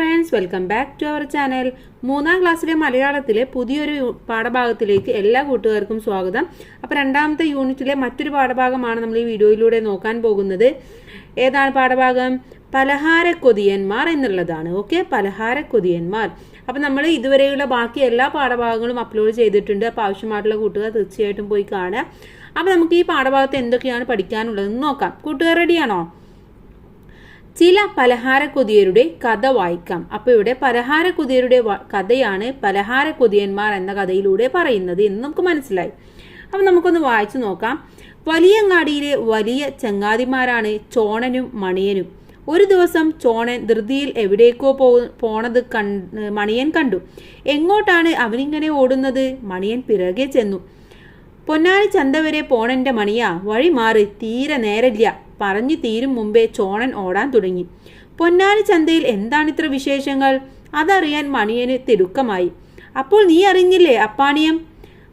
Friends, welcome back to our channel. 3ാം ക്ലാസ്സിലെ മലയാളത്തിലെ പുതിയൊരു പാഠഭാഗത്തിലേക്ക് എല്ലാ കൂട്ടുകാർക്കും സ്വാഗതം. അപ്പോൾ 2ാമത്തെ യൂണിറ്റിലെ മറ്റൊരു പാഠഭാഗമാണ് നമ്മൾ ഈ വീഡിയോയിലൂടെ നോക്കാൻ പോകുന്നത്. ഏതാണ് പാഠഭാഗം? പലഹാരക്കൊതിയന്മാർ എന്നുള്ളതാണ്. ഓക്കെ, പലഹാരക്കൊതിയന്മാർ. അപ്പം നമ്മൾ ഇതുവരെയുള്ള ബാക്കി എല്ലാ പാഠഭാഗങ്ങളും അപ്ലോഡ് ചെയ്തിട്ടുണ്ട്. അപ്പോൾ ആവശ്യമായിട്ടുള്ള കൂട്ടുകാർ തീർച്ചയായിട്ടും പോയി കാണുക. അപ്പോൾ നമുക്ക് ഈ പാഠഭാഗത്ത് എന്തൊക്കെയാണ് പഠിക്കാനുള്ളതെന്ന് നോക്കാം. കൂട്ടുകാർ റെഡിയാണോ? ചില പലഹാരക്കൊതിയരുടെ കഥ വായിക്കാം. അപ്പോൾ ഇവിടെ പലഹാരക്കൊതിയരുടെ കഥയാണ് പലഹാരക്കൊതിയന്മാർ എന്ന കഥയിലൂടെ പറയുന്നത് എന്ന് നമുക്ക് മനസ്സിലായി. അപ്പം നമുക്കൊന്ന് വായിച്ചു നോക്കാം. വലിയങ്ങാടിയിലെ വലിയ ചങ്ങാതിമാരാണ് ചോണനും മണിയനും. ഒരു ദിവസം ചോണൻ ധൃതിയിൽ എവിടേക്കോ പോണത് മണിയൻ കണ്ടു. എങ്ങോട്ടാണ് അവനിങ്ങനെ ഓടുന്നത്? മണിയൻ പിറകെ ചെന്നു. പൊന്നാനി ചന്ത വരെ പോണന്റെ മണിയാ, വഴി മാറി, തീരെ നേരല്ല. പറഞ്ഞു തീരും മുമ്പേ ചോണൻ ഓടാൻ തുടങ്ങി. പൊന്നാനി ചന്തയിൽ എന്താണിത്ര വിശേഷങ്ങൾ? അതറിയാൻ മണിയന് തിടുക്കമായി. അപ്പോൾ നീ അറിഞ്ഞില്ലേ അപ്പാണിയം?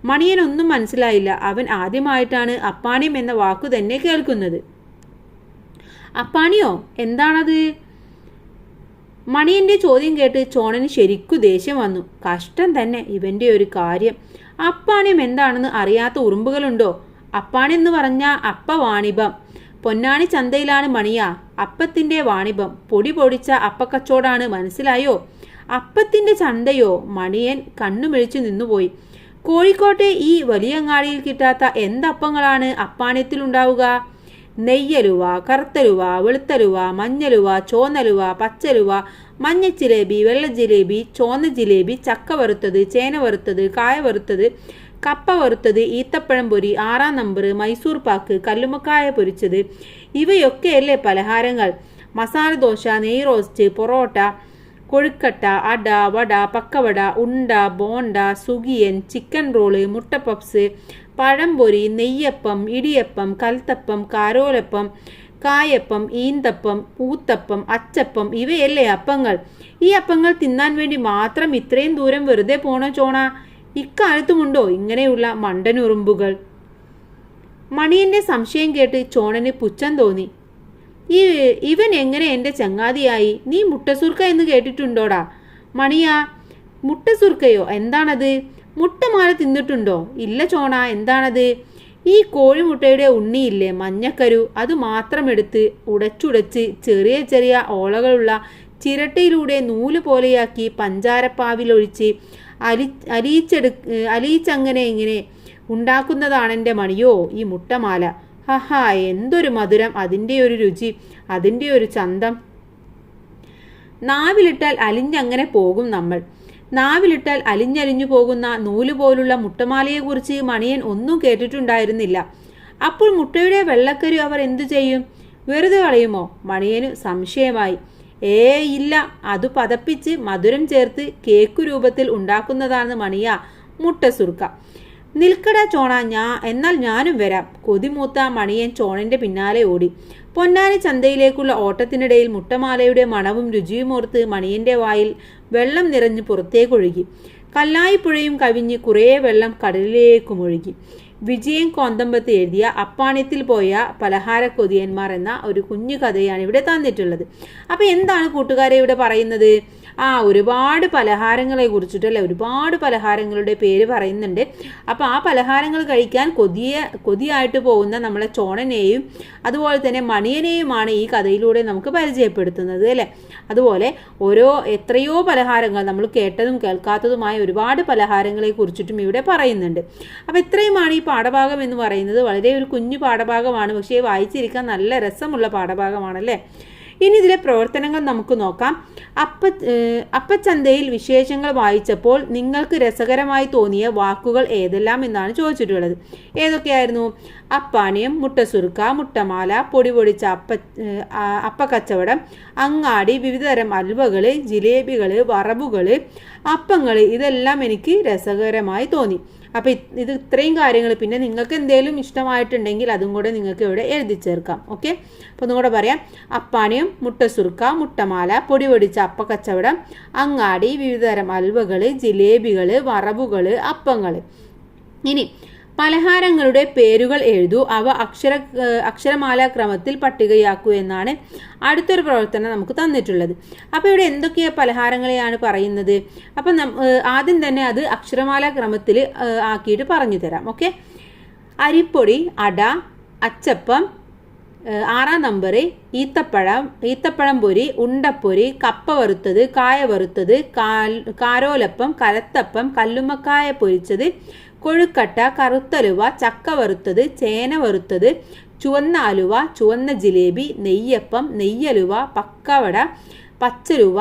മണിയനൊന്നും മനസ്സിലായില്ല. അവൻ ആദ്യമായിട്ടാണ് അപ്പാണിയം എന്ന വാക്കു തന്നെ കേൾക്കുന്നത്. അപ്പാണിയോ? എന്താണത്? മണിയന്റെ ചോദ്യം കേട്ട് ചോണന് ശരിക്കു ദേഷ്യം വന്നു. കഷ്ടം തന്നെ ഇവന്റെ ഒരു കാര്യം. അപ്പാണിയം എന്താണെന്ന് അറിയാത്ത ഉറുമ്പുകളുണ്ടോ? അപ്പാണി എന്ന് പറഞ്ഞ അപ്പ വാണിഭം. പൊന്നാണി ചന്തയിലാണ് മണിയാ അപ്പത്തിന്റെ വാണിഭം. പൊടി പൊടിച്ച അപ്പക്കച്ചോടാണ്, മനസ്സിലായോ? അപ്പത്തിന്റെ ചന്തയോ? മണിയൻ കണ്ണുമിഴിച്ചു നിന്നുപോയി. കോഴിക്കോട്ടെ ഈ വലിയങ്ങാടിയിൽ കിട്ടാത്ത എന്തപ്പങ്ങളാണ് അപ്പാണ്യത്തിലുണ്ടാവുക? നെയ്യലുവ, കറുത്തലുവ, വെളുത്തലുവ, മഞ്ഞലുവ, ചോന്നലുവ, പച്ചലുവ, മഞ്ഞ ജിലേബി, വെള്ള ജിലേബി, ചോന്ന ജിലേബി, ചക്ക വറുത്തത്, ചേന വറുത്തത്, കായ വറുത്തത്, കപ്പ വറുത്തത്, ഈത്തപ്പഴം പൊരി, 6ാം നമ്പർ, മൈസൂർ പാക്ക്, കല്ലുമക്കായ പൊരിച്ചത്, ഇവയൊക്കെയല്ലേ പലഹാരങ്ങൾ? മസാല ദോശ, നെയ് റോസ്റ്റ്, പൊറോട്ട, കൊഴുക്കട്ട, അട, വട, പക്കവട, ഉണ്ട, ബോണ്ട, സുഗിയൻ, ചിക്കൻ റോള്, മുട്ട പപ്സ്, പഴംപൊരി, നെയ്യപ്പം, ഇടിയപ്പം, കൽത്തപ്പം, കാരോലപ്പം, കായപ്പം, ഈന്തപ്പം, ഊത്തപ്പം, അച്ചപ്പം, ഇവയല്ലേ അപ്പങ്ങൾ? ഈ അപ്പങ്ങൾ തിന്നാൻ വേണ്ടി മാത്രം ഇത്രയും ദൂരം വെറുതെ പോണോ ചോണ? ഇക്കാലത്തുമുണ്ടോ ഇങ്ങനെയുള്ള മണ്ടനുറുമ്പുകൾ? മണിയന്റെ സംശയം കേട്ട് ചോണന് പുച്ഛം തോന്നി. ഇവൻ എങ്ങനെ എൻ്റെ ചങ്ങാതിയായി? നീ മുട്ടസുർക്ക എന്ന് കേട്ടിട്ടുണ്ടോടാ? മണിയാ, മുട്ടസുർക്കയോ? എന്താണത്? മുട്ടമാല തിന്നിട്ടുണ്ടോ? ഇല്ല ചോണ, എന്താണത്? ഈ കോഴിമുട്ടയുടെ ഉണ്ണിയില്ലേ, മഞ്ഞക്കരു, അത് മാത്രം എടുത്ത് ഉടച്ചുടച്ച് ചെറിയ ചെറിയ ഓളകളുള്ള ചിരട്ടയിലൂടെ നൂല് പോലെയാക്കി പഞ്ചാരപ്പാവിലൊഴിച്ച് അലിയിച്ചങ്ങനെ ഇങ്ങനെ ഉണ്ടാക്കുന്നതാണെൻ്റെ മണിയോ ഈ മുട്ടമാല. ഹഹാ, എന്തൊരു മധുരം, അതിൻ്റെ ഒരു രുചി, അതിൻ്റെ ഒരു ചന്തം. നാവിലിട്ടാൽ അലിഞ്ഞങ്ങനെ പോകും നമ്മൾ. നാവിലിട്ടാൽ അലിഞ്ഞലിഞ്ഞു പോകുന്ന നൂല് പോലുള്ള മുട്ടമാലയെക്കുറിച്ച് മണിയൻ ഒന്നും കേട്ടിട്ടുണ്ടായിരുന്നില്ല. അപ്പോൾ മുട്ടയുടെ വെള്ളക്കരു അവർ എന്തു ചെയ്യും? വെറുതെ കളയുമോ? മണിയന് സംശയമായി. ഇല്ല, അത് പതപ്പിച്ച് മധുരം ചേർത്ത് കേക്കു രൂപത്തിൽ ഉണ്ടാക്കുന്നതാണ് മണിയാ മുട്ടസുർക്ക. നിൽക്കട ചോണ, എന്നാൽ ഞാനും വരാം. കൊതിമൂത്ത മണിയൻ ചോണന്റെ പിന്നാലെ ഓടി. പൊന്നാനി ചന്തയിലേക്കുള്ള ഓട്ടത്തിനിടയിൽ മുട്ടമാലയുടെ മണവും രുചിയുമോർത്ത് മണിയന്റെ വായിൽ വെള്ളം നിറഞ്ഞ് പുറത്തേക്കൊഴുകി. കല്ലായിപ്പുഴയും കവിഞ്ഞ് കുറേ വെള്ളം കടലിലേക്കുമൊഴുകി. വിജയൻ കോന്തമ്പത്ത് എഴുതിയ അപ്പാണ്യത്തിൽ പോയ പലഹാരക്കൊതിയന്മാർ എന്ന ഒരു കുഞ്ഞു കഥയാണ് ഇവിടെ തന്നിട്ടുള്ളത്. അപ്പോൾ എന്താണ് കൂട്ടുകാരെ ഇവിടെ പറയുന്നത്? ഒരുപാട് പലഹാരങ്ങളെ കുറിച്ചിട്ടല്ലേ, ഒരുപാട് പലഹാരങ്ങളുടെ പേര് പറയുന്നുണ്ട്. അപ്പോൾ ആ പലഹാരങ്ങൾ കഴിക്കാൻ കൊതിയായിട്ട് പോകുന്ന നമ്മളെ ചോണനെയും അതുപോലെ തന്നെ മണിയനെയുമാണ് ഈ കഥയിലൂടെ നമുക്ക് പരിചയപ്പെടുത്തുന്നത് അല്ലേ. അതുപോലെ എത്രയോ പലഹാരങ്ങൾ, നമ്മൾ കേട്ടതും കേൾക്കാത്തതുമായ ഒരുപാട് പലഹാരങ്ങളെ കുറിച്ചിട്ടും ഇവിടെ പറയുന്നുണ്ട്. അപ്പോൾ ഇത്രയുമാണ് ഈ പാഠഭാഗം എന്ന് പറയുന്നത്. വളരെ ഒരു കുഞ്ഞു പാഠഭാഗമാണ്, പക്ഷേ വായിച്ചിരിക്കാൻ നല്ല രസമുള്ള പാഠഭാഗമാണല്ലേ. ഇനി ഇതിലെ പ്രവർത്തനങ്ങൾ നമുക്ക് നോക്കാം. അപ്പച്ചന്തയിൽ വിശേഷങ്ങൾ വായിച്ചപ്പോൾ നിങ്ങൾക്ക് രസകരമായി തോന്നിയ വാക്കുകൾ ഏതെല്ലാം എന്നാണ് ചോദിച്ചിട്ടുള്ളത്. ഏതൊക്കെയായിരുന്നു? അപ്പാണ്യം, മുട്ടസുർക്ക, മുട്ടമാല, പൊടി പൊടിച്ച അപ്പക്കച്ചവടം, അങ്ങാടി, വിവിധതരം അൽവകൾ, ജിലേബികൾ, വറവുകൾ, അപ്പങ്ങൾ, ഇതെല്ലാം എനിക്ക് രസകരമായി തോന്നി. അപ്പോൾ ഇത് ഇത്രയും കാര്യങ്ങൾ. പിന്നെ നിങ്ങൾക്ക് എന്തെങ്കിലും ഇഷ്ടമായിട്ടുണ്ടെങ്കിൽ അതും കൂടെ നിങ്ങൾക്ക് ഇവിടെ എഴുതി ചേർക്കാം. ഓക്കെ, അപ്പോൾ ഒന്നും കൂടെ പറയാം. അപ്പാണ്യം, മുട്ടസുർക്ക, മുട്ടമാല, പൊടി പൊടിച്ച അപ്പക്കച്ചവടം, അങ്ങാടി, വിവിധതരം അൽവകൾ, ജിലേബികൾ, വറവുകൾ, അപ്പങ്ങൾ. ഇനി പലഹാരങ്ങളുടെ പേരുകൾ എഴുതൂ, അവ അക്ഷരമാലാക്രമത്തിൽ പട്ടികയാക്കൂ എന്നാണ് അടുത്തൊരു പ്രവർത്തനം നമുക്ക് തന്നിട്ടുള്ളത്. അപ്പോൾ ഇവിടെ എന്തൊക്കെയാണ് പലഹാരങ്ങളെയാണ് പറയുന്നത്? അപ്പം ആദ്യം തന്നെ അത് അക്ഷരമാലാക്രമത്തിൽ ആക്കിയിട്ട് പറഞ്ഞു തരാം. ഓക്കെ, അരിപ്പൊടി, അട, അച്ചപ്പം, 6 നമ്പർ ഈത്തപ്പഴം പൊരി, ഉണ്ടപ്പൊരി, കപ്പ വറുത്തത്, കായ വറുത്തത്, കാരോലപ്പം, കലത്തപ്പം, കല്ലുമ്മക്കായ പൊരിച്ചത്, കൊഴുക്കട്ട, കറുത്തലുവ, ചക്ക വറുത്തത്, ചേന വറുത്തത്, ചുവന്ന അലുവ, ചുവന്ന ജിലേബി, നെയ്യപ്പം, നെയ്യലുവ, പക്കവട, പച്ചലുവ,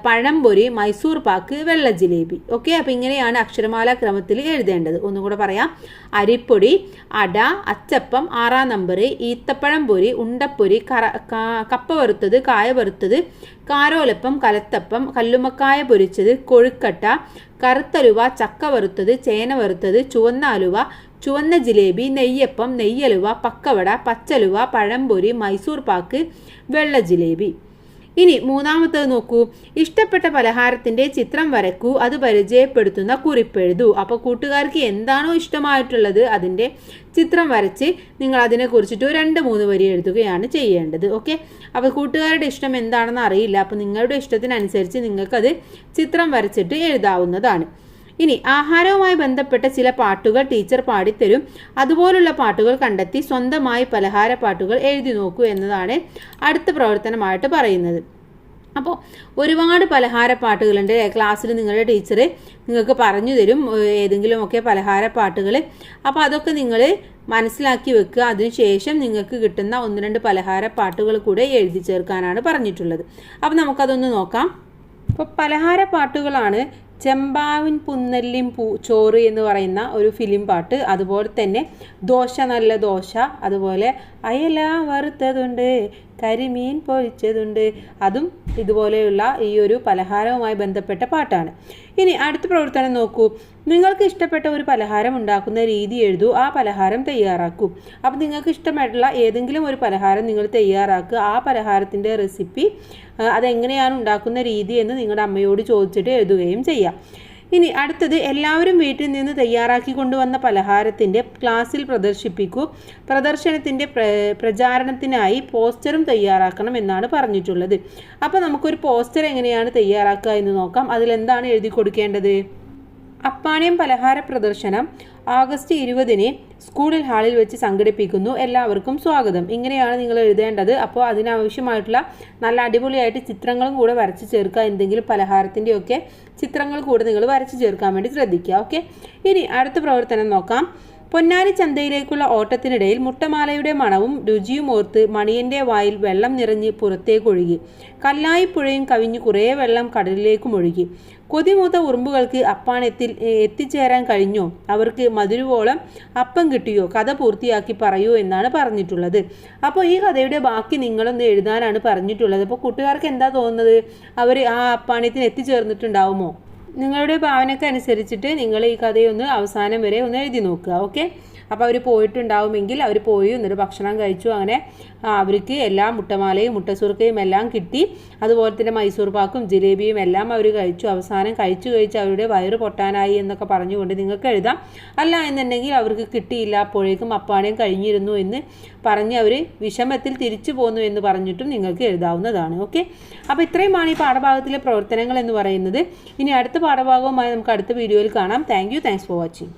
പഴംപൊരി, മൈസൂർ പാക്ക്, വെള്ള ജിലേബി. ഓക്കെ, അപ്പോൾ ഇങ്ങനെയാണ് അക്ഷരമാല ക്രമത്തിൽ എഴുതേണ്ടത്. ഒന്നുകൂടെ പറയാം. അരിപ്പൊടി, അട, അച്ചപ്പം, 6 നമ്പർ, ഈത്തപ്പഴം പൊരി, ഉണ്ടപ്പൊരി, കപ്പ വറുത്തത്, കായ വറുത്തത്, കാരോലപ്പം, കലത്തപ്പം, കല്ലുമ്മക്കായ പൊരിച്ചത്, കൊഴുക്കട്ട, കറുത്തലുവ, ചക്ക വറുത്തത്, ചേന വറുത്തത്, ചുവന്ന അലുവ, ചുവന്ന ജിലേബി, നെയ്യപ്പം, നെയ്യലുവ, പക്കവട, പച്ചലുവ, പഴംപൊരി, മൈസൂർ പാക്ക്, വെള്ള ജിലേബി. ഇനി മൂന്നാമത്തേത് നോക്കൂ. ഇഷ്ടപ്പെട്ട പലഹാരത്തിൻ്റെ ചിത്രം വരക്കൂ, അത് പരിചയപ്പെടുത്തുന്ന കുറിപ്പെഴുതൂ. അപ്പോൾ കൂട്ടുകാർക്ക് എന്താണോ ഇഷ്ടമായിട്ടുള്ളത് അതിൻ്റെ ചിത്രം വരച്ച് നിങ്ങൾ അതിനെക്കുറിച്ചിട്ട് 2-3 വരി എഴുതുകയാണ് ചെയ്യേണ്ടത്. ഓക്കെ, അപ്പോൾ കൂട്ടുകാരുടെ ഇഷ്ടം എന്താണെന്ന് അറിയില്ല. അപ്പോൾ നിങ്ങളുടെ ഇഷ്ടത്തിനനുസരിച്ച് നിങ്ങൾക്കത് ചിത്രം വരച്ചിട്ട് എഴുതാവുന്നതാണ്. ഇനി ആഹാരവുമായി ബന്ധപ്പെട്ട ചില പാട്ടുകൾ ടീച്ചർ പാടിത്തരും. അതുപോലുള്ള പാട്ടുകൾ കണ്ടെത്തി സ്വന്തമായി പലഹാര പാട്ടുകൾ എഴുതി നോക്കൂ എന്നതാണ് അടുത്ത പ്രവർത്തനമായിട്ട് പറയുന്നത്. അപ്പോൾ ഒരുപാട് പലഹാര പാട്ടുകളുണ്ട്. ക്ലാസ്സിൽ നിങ്ങളുടെ ടീച്ചർ നിങ്ങൾക്ക് പറഞ്ഞു തരും ഏതെങ്കിലുമൊക്കെ പലഹാര പാട്ടുകൾ. അപ്പോൾ അതൊക്കെ നിങ്ങൾ മനസ്സിലാക്കി വെക്കുക. അതിനുശേഷം നിങ്ങൾക്ക് കിട്ടുന്ന 1-2 പലഹാര പാട്ടുകൾ കൂടെ എഴുതി ചേർക്കാനാണ് പറഞ്ഞിട്ടുള്ളത്. അപ്പോൾ നമുക്കതൊന്ന് നോക്കാം. അപ്പോൾ പലഹാര പാട്ടുകളാണ് ചെമ്പാവിൻ പുന്നല്ലിൻ ചോറ് എന്ന് പറയുന്ന ഒരു ഫിലിം പാട്ട്, അതുപോലെ തന്നെ ദോശ നല്ല ദോശ, അതുപോലെ അയല വറുത്തതുണ്ട്, കരിമീൻ പൊരിച്ചതുണ്ട്, അതും ഇതുപോലെയുള്ള ഈ ഒരു പലഹാരവുമായി ബന്ധപ്പെട്ട പാട്ടാണ്. ഇനി അടുത്ത പ്രവർത്തനം നോക്കൂ. നിങ്ങൾക്ക് ഇഷ്ടപ്പെട്ട ഒരു പലഹാരം ഉണ്ടാക്കുന്ന രീതി എഴുതൂ, ആ പലഹാരം തയ്യാറാക്കൂ. അപ്പോൾ നിങ്ങൾക്ക് ഇഷ്ടമായിട്ടുള്ള ഏതെങ്കിലും ഒരു പലഹാരം നിങ്ങൾ തയ്യാറാക്കുക. ആ പലഹാരത്തിൻ്റെ റെസിപ്പി അതെങ്ങനെയാണ് ഉണ്ടാക്കുന്ന രീതി എന്ന് നിങ്ങളുടെ അമ്മയോട് ചോദിച്ചിട്ട് എഴുതുകയും ചെയ്യാം. ഇനി അടുത്തത്, എല്ലാവരും വീട്ടിൽ നിന്ന് തയ്യാറാക്കി കൊണ്ടുവന്ന പലഹാരത്തിൻ്റെ ക്ലാസ്സിൽ പ്രദർശിപ്പിക്കൂ. പ്രദർശനത്തിൻ്റെ പ്രചാരണത്തിനായി പോസ്റ്ററും തയ്യാറാക്കണം എന്നാണ് പറഞ്ഞിട്ടുള്ളത്. അപ്പോൾ നമുക്കൊരു പോസ്റ്റർ എങ്ങനെയാണ് തയ്യാറാക്കുക എന്ന് നോക്കാം. അതിലെന്താണ് എഴുതി കൊടുക്കേണ്ടത്? അപ്പാണിയം പലഹാര പ്രദർശനം ഓഗസ്റ്റ് 20-ന് സ്കൂളിൽ ഹാളിൽ വെച്ച് സംഘടിപ്പിക്കുന്നു, എല്ലാവർക്കും സ്വാഗതം. ഇങ്ങനെയാണ് നിങ്ങൾ എഴുതേണ്ടത്. അപ്പോൾ അതിനാവശ്യമായിട്ടുള്ള നല്ല അടിപൊളിയായിട്ട് ചിത്രങ്ങളും കൂടെ വരച്ച് ചേർക്കുക. എന്തെങ്കിലും പലഹാരത്തിൻ്റെയൊക്കെ ചിത്രങ്ങൾ കൂടെ നിങ്ങൾ വരച്ച് ചേർക്കാൻ വേണ്ടി ശ്രദ്ധിക്കുക. ഓക്കെ, ഇനി അടുത്ത പ്രവർത്തനം നോക്കാം. പൊന്നാനി ചന്തയിലേക്കുള്ള ഓട്ടത്തിനിടയിൽ മുട്ടമാലയുടെ മണവും രുചിയും ഓർത്ത് മണിയൻ്റെ വായിൽ വെള്ളം നിറഞ്ഞ് പുറത്തേക്കൊഴുകി. കല്ലായിപ്പുഴയും കവിഞ്ഞ് കുറേ വെള്ളം കടലിലേക്കും ഒഴുകി. കൊതിമൂത്ത ഉറുമ്പുകൾക്ക് അപ്പാണത്തിൽ എത്തിച്ചേരാൻ കഴിഞ്ഞോ? അവർക്ക് മധുരവോളം അപ്പം കിട്ടിയോ? കഥ പൂർത്തിയാക്കി പറയൂ എന്നാണ് പറഞ്ഞിട്ടുള്ളത്. അപ്പോൾ ഈ കഥയുടെ ബാക്കി നിങ്ങളൊന്ന് എഴുതാനാണ് പറഞ്ഞിട്ടുള്ളത്. അപ്പോൾ കൂട്ടുകാർക്ക് എന്താ തോന്നുന്നത്? അവർ ആ അപ്പാണത്തിന് എത്തിച്ചേർന്നിട്ടുണ്ടാവുമോ? നിങ്ങളുടെ ഭാവനയ്ക്ക് അനുസരിച്ചിട്ട് നിങ്ങൾ ഈ കഥയൊന്ന് അവസാനം വരെ ഒന്ന് എഴുതി നോക്കുക. ഓക്കെ, അപ്പോൾ അവർ പോയിട്ടുണ്ടാവുമെങ്കിൽ അവർ പോയി എന്നിട്ട് ഭക്ഷണം കഴിച്ചു. അങ്ങനെ അവർക്ക് എല്ലാ മുട്ടമാലയും മുട്ടസുർക്കയും എല്ലാം കിട്ടി. അതുപോലെ തന്നെ മൈസൂർ പാക്കും ജിലേബിയും എല്ലാം അവർ കഴിച്ചു. അവസാനം കഴിച്ച് അവരുടെ വയറ് പൊട്ടാനായി എന്നൊക്കെ പറഞ്ഞുകൊണ്ട് നിങ്ങൾക്ക് എഴുതാം. അല്ല എന്നുണ്ടെങ്കിൽ അവർക്ക് കിട്ടിയില്ല, അപ്പോഴേക്കും അപ്പാണയും കഴിഞ്ഞിരുന്നു എന്ന് പറഞ്ഞ് അവർ വിഷമത്തിൽ തിരിച്ചു പോന്നു എന്ന് പറഞ്ഞിട്ടും നിങ്ങൾക്ക് എഴുതാവുന്നതാണ്. ഓക്കെ, അപ്പോൾ ഇത്രയുമാണ് ഈ പാഠഭാഗത്തിലെ പ്രവർത്തനങ്ങൾ എന്ന് പറയുന്നത്. ഇനി അടുത്ത പാഠഭാഗവുമായി നമുക്ക് അടുത്ത വീഡിയോയിൽ കാണാം. Thanks for watching.